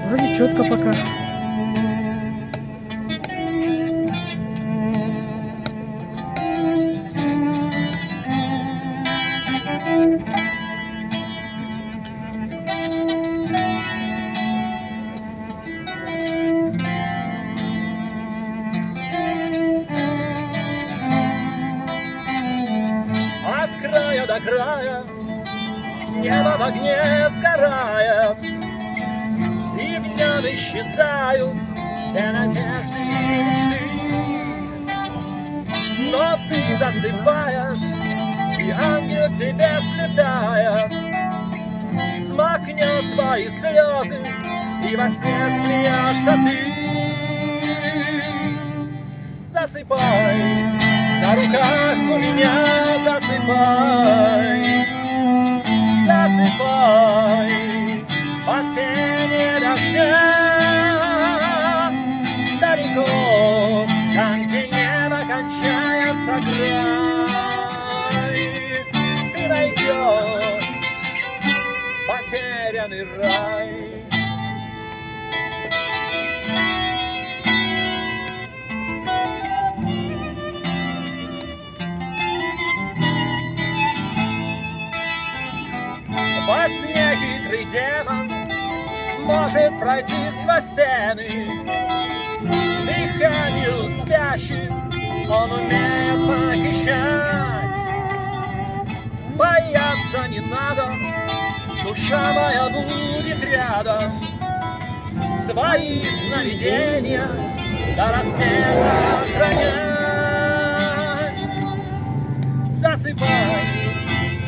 Вроде четко пока. От края до края небо в огне сгорает, и в нем исчезают все надежды и мечты. Но ты засыпаешь, и ангел тебе слетает, смакнет твои слезы, и во сне смеешься ты. Засыпай, на руках у меня засыпай, засыпай, под пение дождя, далеко, там, где небо кончается край, ты найдешь потерянный рай. Во сне хитрый демон может пройти сквозь стены, дыханию спящих он умеет похищать. Бояться не надо, душа моя будет рядом, твои сновидения до рассвета охранять. Засыпай,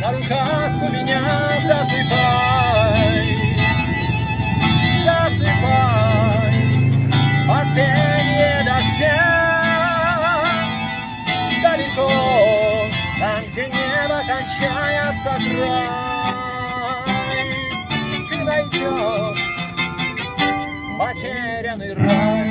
на руках у меня засыпай, засыпай, под пение дождя, далеко, там, где небо кончается край, ты найдешь потерянный рай.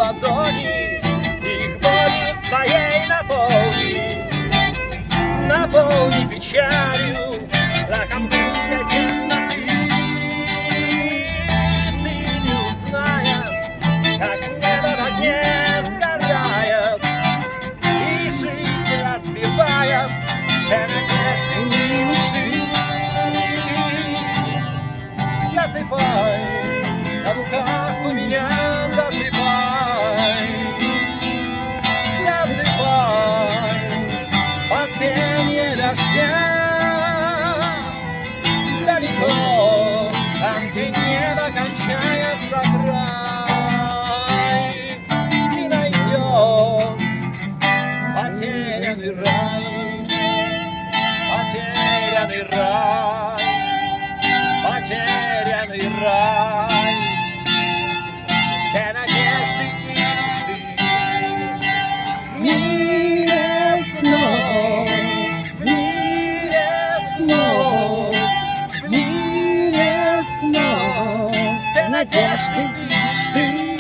Ладони, их болью своей наполни печалью, страхом круга темноты. Ты не узнаешь, как небо в огне сгорает, и жизнь разбивает все надежды и мечты. Засыпай, на руках у меня засыпай, засыпай, под пение дождя, далеко, там, где небо кончается край, ты найдешь потерянный рай, потерянный рай, потерянный рай. Все надежды и мечты в мире снов, в мире снов, в мире снов. Все надежды и мечты.